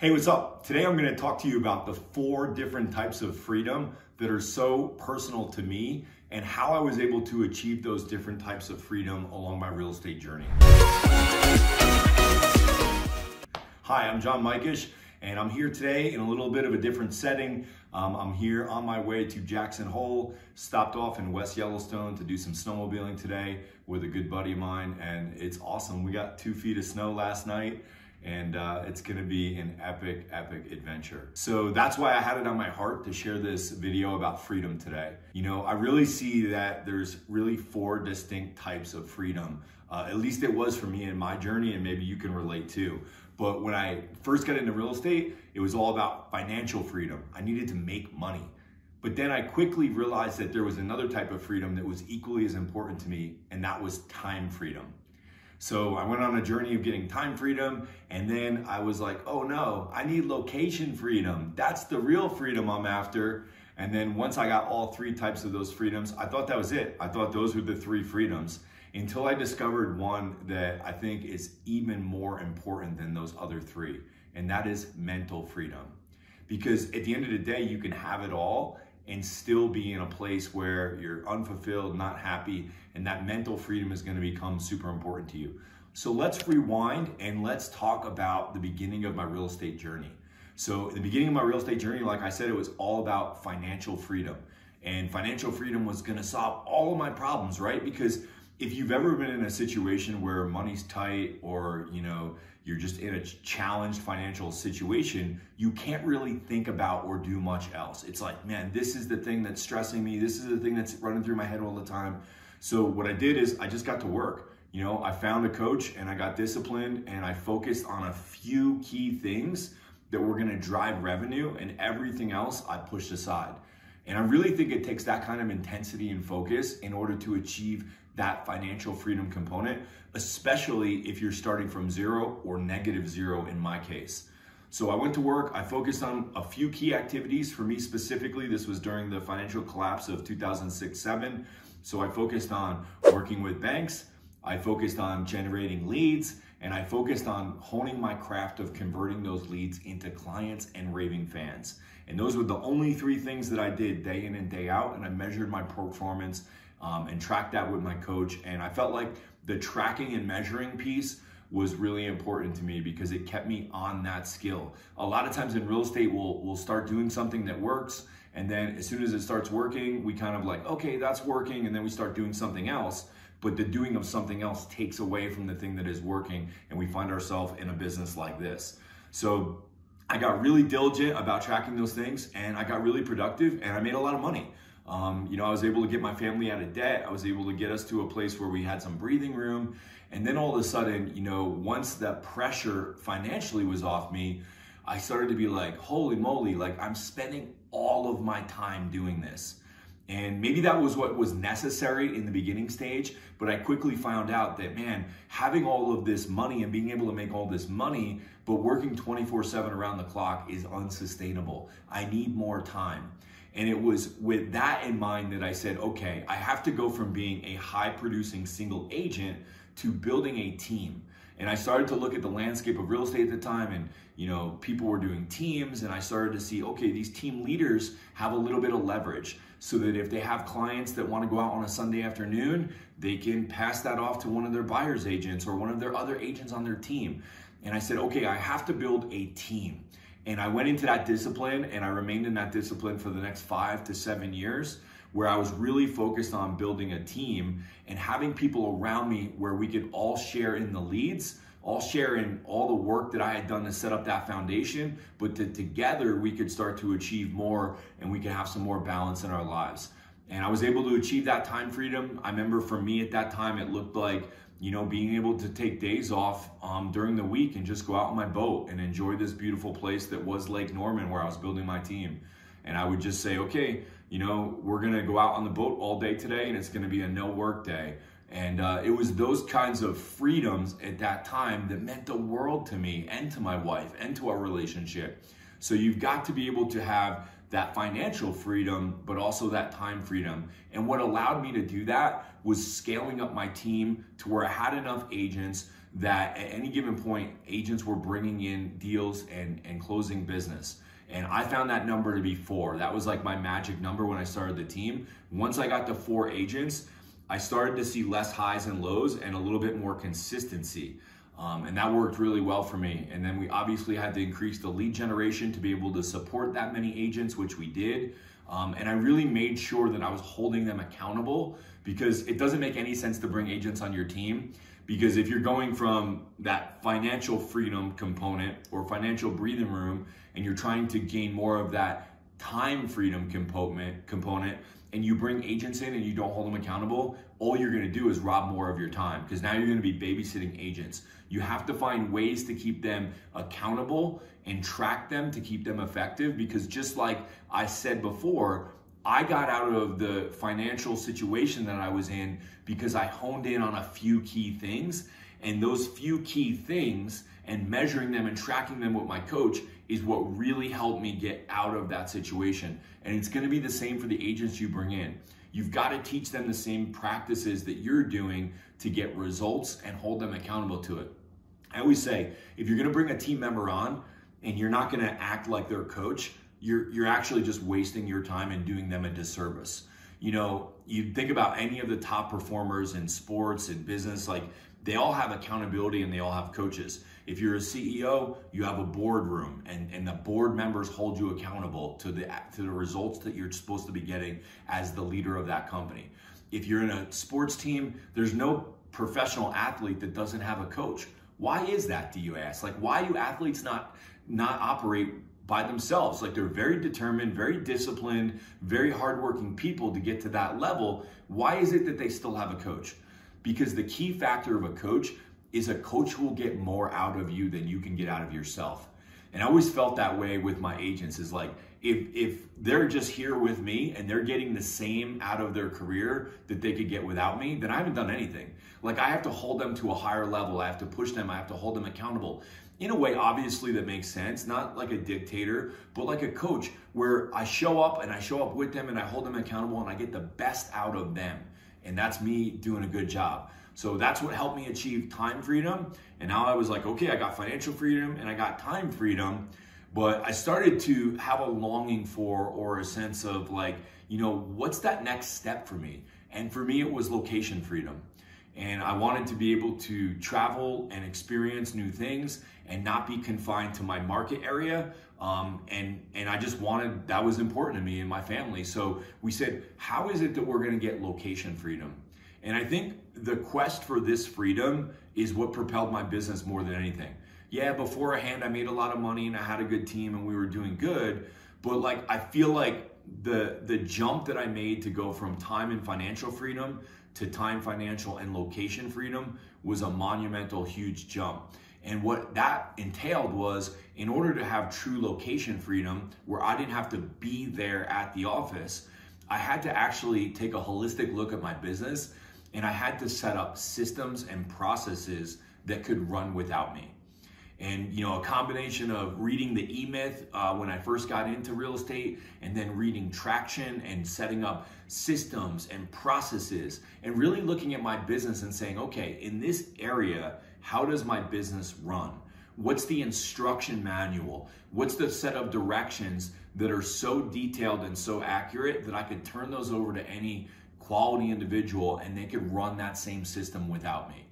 Hey, what's up? Today I'm going to talk to you about the 4 different types of freedom that are so personal to me and how I was able to achieve those different types of freedom along my real estate journey. Hi, I'm Mikesh, and I'm here today in a little bit of a different setting. I'm here on my way to Jackson Hole, stopped off in West Yellowstone to do some snowmobiling today with a good buddy of mine, and it's awesome. We got 2 feet of snow last night, and it's gonna be an epic adventure. So that's why I had it on my heart to share this video about freedom today. You know, I really see that there's really 4 distinct types of freedom. At least it was for me in my journey, and maybe you can relate too. But when I first got into real estate, it was all about financial freedom. I needed to make money. But then I quickly realized that there was another type of freedom that was equally as important to me, and that was time freedom. So I went on a journey of getting time freedom, and then I was like, oh no, I need location freedom. That's the real freedom I'm after. And then once I got all 3 types of those freedoms, I thought that was it. I thought those were the 3 freedoms, until I discovered one that I think is even more important than those other 3, and that is mental freedom. Because at the end of the day, you can have it all and still be in a place where you're unfulfilled, not happy, and that mental freedom is going to become super important to you. So let's rewind and let's talk about the beginning of my real estate journey. So in the beginning of my real estate journey, like I said, it was all about financial freedom. And financial freedom was going to solve all of my problems, right? Because if you've ever been in a situation where money's tight, or you're just in a challenged financial situation, you can't really think about or do much else. It's like, man, this is the thing that's stressing me. This is the thing that's running through my head all the time. So what I did is I just got to work. I found a coach and I got disciplined, and I focused on a few key things that were gonna drive revenue, and everything else I pushed aside. And I really think it takes that kind of intensity and focus in order to achieve that financial freedom component, especially if you're starting from 0 or -0 in my case. So I went to work, I focused on a few key activities. For me specifically, this was during the financial collapse of 2006-07. So I focused on working with banks, I focused on generating leads, and I focused on honing my craft of converting those leads into clients and raving fans. And those were the only 3 things that I did day in and day out, and I measured my performance and tracked that with my coach. And I felt like the tracking and measuring piece was really important to me because it kept me on that skill. A lot of times in real estate, we'll start doing something that works, and then as soon as it starts working, we kind of like, okay, that's working, and then we start doing something else. But the doing of something else takes away from the thing that is working, and we find ourselves in a business like this. So I got really diligent about tracking those things, and I got really productive, and I made a lot of money. I was able to get my family out of debt. I was able to get us to a place where we had some breathing room. And then all of a sudden, once that pressure financially was off me, I started to be like, holy moly, like I'm spending all of my time doing this. And maybe that was what was necessary in the beginning stage, but I quickly found out that, man, having all of this money and being able to make all this money, but working 24/7 around the clock is unsustainable. I need more time. And it was with that in mind that I said, okay, I have to go from being a high producing single agent to building a team. And I started to look at the landscape of real estate at the time, and people were doing teams, and I started to see, okay, these team leaders have a little bit of leverage, so that if they have clients that want to go out on a Sunday afternoon, they can pass that off to one of their buyer's agents or one of their other agents on their team. And I said, okay, I have to build a team. And I went into that discipline, and I remained in that discipline for the next 5 to 7 years, where I was really focused on building a team and having people around me where we could all share in the leads, all share in all the work that I had done to set up that foundation, but that together we could start to achieve more, and we could have some more balance in our lives. And I was able to achieve that time freedom. I remember for me at that time, it looked like being able to take days off during the week and just go out on my boat and enjoy this beautiful place that was Lake Norman, where I was building my team. And I would just say, okay, we're gonna go out on the boat all day today, and it's gonna be a no work day. And it was those kinds of freedoms at that time that meant the world to me and to my wife and to our relationship. So you've got to be able to have that financial freedom, but also that time freedom. And what allowed me to do that was scaling up my team to where I had enough agents that at any given point, agents were bringing in deals and closing business. And I found that number to be 4. That was like my magic number when I started the team. Once I got to 4 agents, I started to see less highs and lows and a little bit more consistency. And that worked really well for me. And then we obviously had to increase the lead generation to be able to support that many agents, which we did. And I really made sure that I was holding them accountable, because it doesn't make any sense to bring agents on your team. Because if you're going from that financial freedom component or financial breathing room, and you're trying to gain more of that time freedom component, and you bring agents in and you don't hold them accountable, all you're gonna do is rob more of your time, because now you're gonna be babysitting agents. You have to find ways to keep them accountable and track them to keep them effective, because just like I said before, I got out of the financial situation that I was in because I honed in on a few key things, and those few key things and measuring them and tracking them with my coach is what really helped me get out of that situation. And it's gonna be the same for the agents you bring in. You've got to teach them the same practices that you're doing to get results and hold them accountable to it. I always say, if you're gonna bring a team member on and you're not gonna act like their coach, you're actually just wasting your time and doing them a disservice. You know, you think about any of the top performers in sports and business, like they all have accountability and they all have coaches. If you're a CEO, you have a boardroom, and the board members hold you accountable to the results that you're supposed to be getting as the leader of that company. If you're in a sports team, there's no professional athlete that doesn't have a coach. Why is that, do you ask? Like, why do athletes not operate by themselves? Like, they're very determined, very disciplined, very hardworking people to get to that level. Why is it that they still have a coach? Because the key factor of a coach is a coach will get more out of you than you can get out of yourself. And I always felt that way with my agents, is like, if they're just here with me and they're getting the same out of their career that they could get without me, then I haven't done anything. Like, I have to hold them to a higher level. I have to push them. I have to hold them accountable in a way, obviously, that makes sense, not like a dictator, but like a coach, where I show up with them and I hold them accountable and I get the best out of them. And that's me doing a good job. So that's what helped me achieve time freedom. And now I was like, okay, I got financial freedom and I got time freedom, but I started to have a longing for, or a sense of like, you know, what's that next step for me? And for me, it was location freedom. And I wanted to be able to travel and experience new things and not be confined to my market area. And I just wanted, that was important to me and my family. So we said, how is it that we're gonna get location freedom? And I think the quest for this freedom is what propelled my business more than anything. Yeah, beforehand I made a lot of money and I had a good team and we were doing good, but like, I feel like the jump that I made to go from time and financial freedom to time, financial, and location freedom was a monumental, huge jump. And what that entailed was, in order to have true location freedom, where I didn't have to be there at the office, I had to actually take a holistic look at my business, and I had to set up systems and processes that could run without me. And, you know, a combination of reading the E-Myth when I first got into real estate, and then reading Traction and setting up systems and processes, and really looking at my business and saying, okay, in this area, how does my business run? What's the instruction manual? What's the set of directions that are so detailed and so accurate that I could turn those over to any quality individual and they could run that same system without me?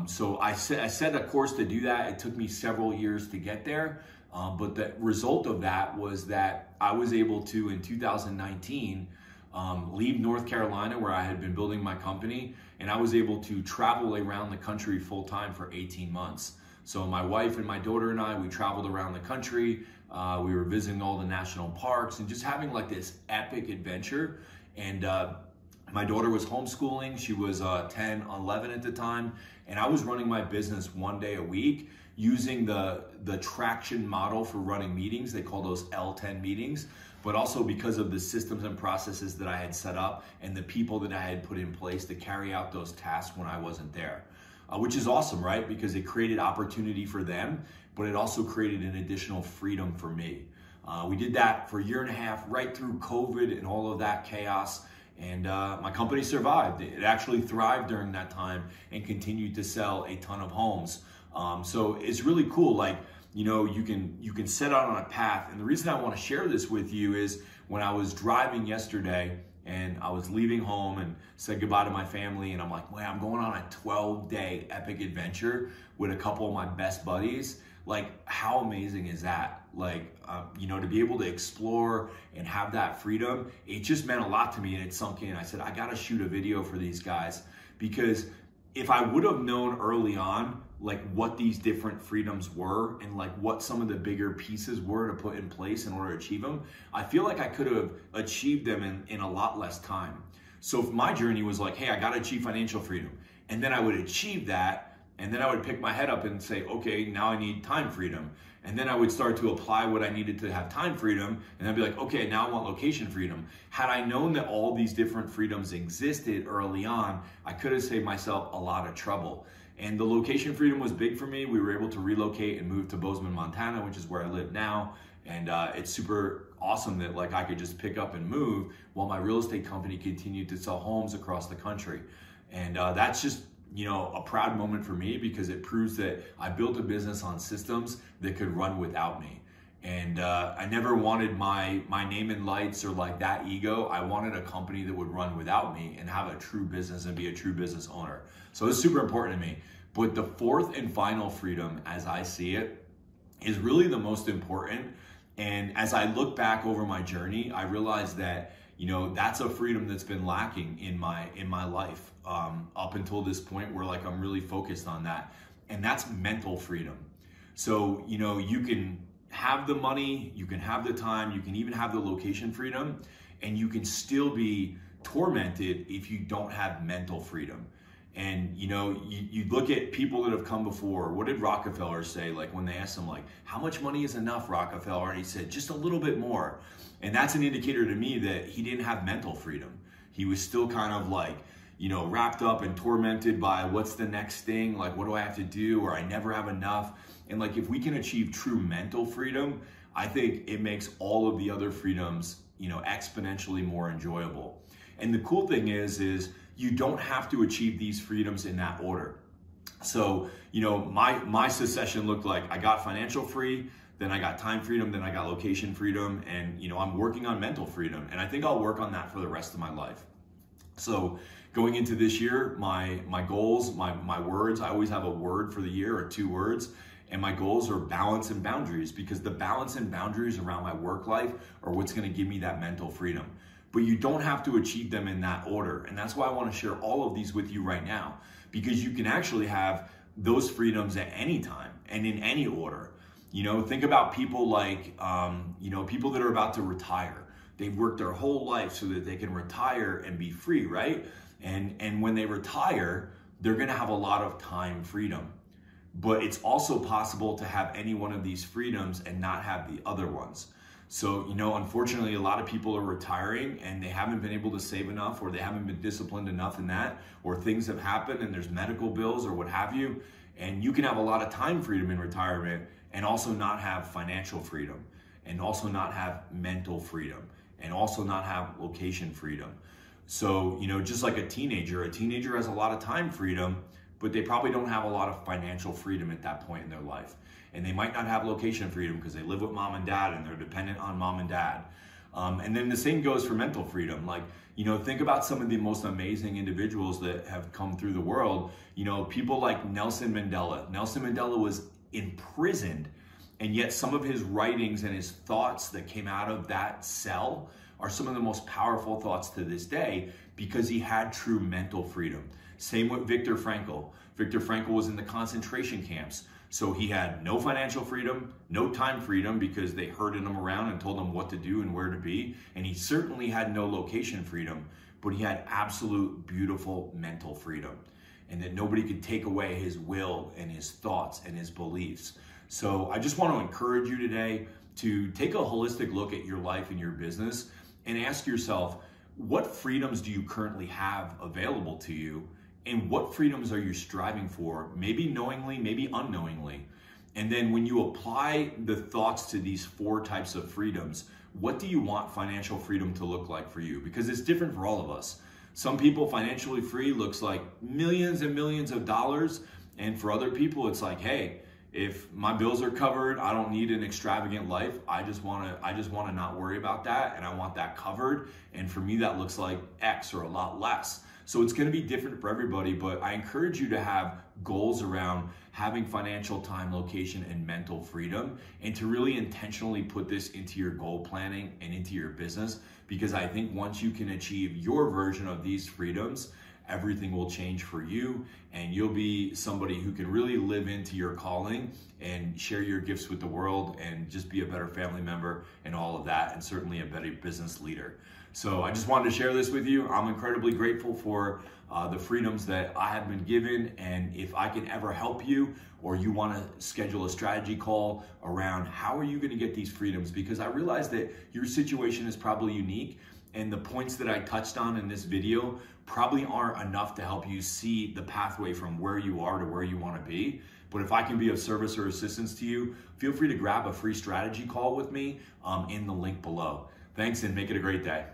So I set a course to do that. It took me several years to get there, but the result of that was that I was able to, in 2019, leave North Carolina, where I had been building my company, and I was able to travel around the country full time for 18 months. So my wife and my daughter and I, we traveled around the country. We were visiting all the national parks and just having like this epic adventure. And my daughter was homeschooling. She was 10, 11 at the time. And I was running my business one day a week using the Traction model for running meetings. They call those L10 meetings. But also because of the systems and processes that I had set up and the people that I had put in place to carry out those tasks when I wasn't there. Which is awesome, right? Because it created opportunity for them, but it also created an additional freedom for me. We did that for a year and a half, right through COVID and all of that chaos. And my company survived. It actually thrived during that time and continued to sell a ton of homes. So it's really cool. Like, you know, you can set out on a path. And the reason I want to share this with you is when I was driving yesterday and I was leaving home and said goodbye to my family, and I'm like, man, I'm going on a 12-day epic adventure with a couple of my best buddies. Like, how amazing is that? Like, you know, to be able to explore and have that freedom, it just meant a lot to me, and it sunk in. I said, I gotta shoot a video for these guys, because if I would have known early on, like, what these different freedoms were and like what some of the bigger pieces were to put in place in order to achieve them, I feel like I could have achieved them in a lot less time. So if my journey was like, hey, I gotta achieve financial freedom, and then I would achieve that, and then I would pick my head up and say, okay, now I need time freedom. And then I would start to apply what I needed to have time freedom. And I'd be like, okay, now I want location freedom. Had I known that all these different freedoms existed early on, I could have saved myself a lot of trouble. And the location freedom was big for me. We were able to relocate and move to Bozeman, Montana, which is where I live now. And it's super awesome that like I could just pick up and move while my real estate company continued to sell homes across the country. And that's just, you know, a proud moment for me, because it proves that I built a business on systems that could run without me. And I never wanted my name in lights or like that ego. I wanted a company that would run without me and have a true business and be a true business owner. So it's super important to me. But the fourth and final freedom, as I see it, is really the most important. And as I look back over my journey, I realized that, you know, that's a freedom that's been lacking in my life up until this point, where like I'm really focused on that. And that's mental freedom. So, you know, you can have the money, you can have the time, you can even have the location freedom, and you can still be tormented if you don't have mental freedom. And, you know, you look at people that have come before. What did Rockefeller say? Like when they asked him, like, how much money is enough, Rockefeller? And he said, just a little bit more. And that's an indicator to me that he didn't have mental freedom. He was still kind of like, you know, wrapped up and tormented by what's the next thing? Like, what do I have to do? Or I never have enough. And like, if we can achieve true mental freedom, I think it makes all of the other freedoms, you know, exponentially more enjoyable. And the cool thing is you don't have to achieve these freedoms in that order. So, you know, my succession looked like I got financial free, then I got time freedom, then I got location freedom, and, you know, I'm working on mental freedom. And I think I'll work on that for the rest of my life. So going into this year, my goals, my words, I always have a word for the year or 2 words. And my goals are balance and boundaries, because the balance and boundaries around my work life are what's going to give me that mental freedom. But you don't have to achieve them in that order. And that's why I want to share all of these with you right now, because you can actually have those freedoms at any time and in any order. You know, think about people like, you know, people that are about to retire. They've worked their whole life so that they can retire and be free, right? And when they retire, they're going to have a lot of time freedom. But it's also possible to have any one of these freedoms and not have the other ones. So, you know, unfortunately, a lot of people are retiring and they haven't been able to save enough, or they haven't been disciplined enough in that, or things have happened and there's medical bills or what have you. And you can have a lot of time freedom in retirement and also not have financial freedom, and also not have mental freedom, and also not have location freedom. So, you know, just like a teenager has a lot of time freedom, but they probably don't have a lot of financial freedom at that point in their life. And they might not have location freedom because they live with mom and dad and they're dependent on mom and dad. And then the same goes for mental freedom. Like, you know, think about some of the most amazing individuals that have come through the world. You know, people like Nelson Mandela. Nelson Mandela was imprisoned, and yet some of his writings and his thoughts that came out of that cell are some of the most powerful thoughts to this day, because he had true mental freedom. Same with Viktor Frankl. Viktor Frankl was in the concentration camps. So he had no financial freedom, no time freedom, because they herded him around and told him what to do and where to be. And he certainly had no location freedom, but he had absolute beautiful mental freedom, and that nobody could take away his will and his thoughts and his beliefs. So I just want to encourage you today to take a holistic look at your life and your business and ask yourself, what freedoms do you currently have available to you? And what freedoms are you striving for? Maybe knowingly, maybe unknowingly. And then when you apply the thoughts to these 4 types of freedoms, what do you want financial freedom to look like for you? Because it's different for all of us. Some people, financially free looks like millions and millions of dollars. And for other people, it's like, hey, if my bills are covered, I don't need an extravagant life. I just want to not worry about that, and I want that covered. And for me, that looks like X or a lot less. So it's going to be different for everybody, but I encourage you to have goals around having financial time, location, and mental freedom, and to really intentionally put this into your goal planning and into your business, because I think once you can achieve your version of these freedoms, everything will change for you, and you'll be somebody who can really live into your calling and share your gifts with the world and just be a better family member and all of that, and certainly a better business leader. So I just wanted to share this with you. I'm incredibly grateful for the freedoms that I have been given, and if I can ever help you, or you want to schedule a strategy call around how are you going to get these freedoms, because I realize that your situation is probably unique, and the points that I touched on in this video probably aren't enough to help you see the pathway from where you are to where you want to be. But if I can be of service or assistance to you, feel free to grab a free strategy call with me in the link below. Thanks, and make it a great day.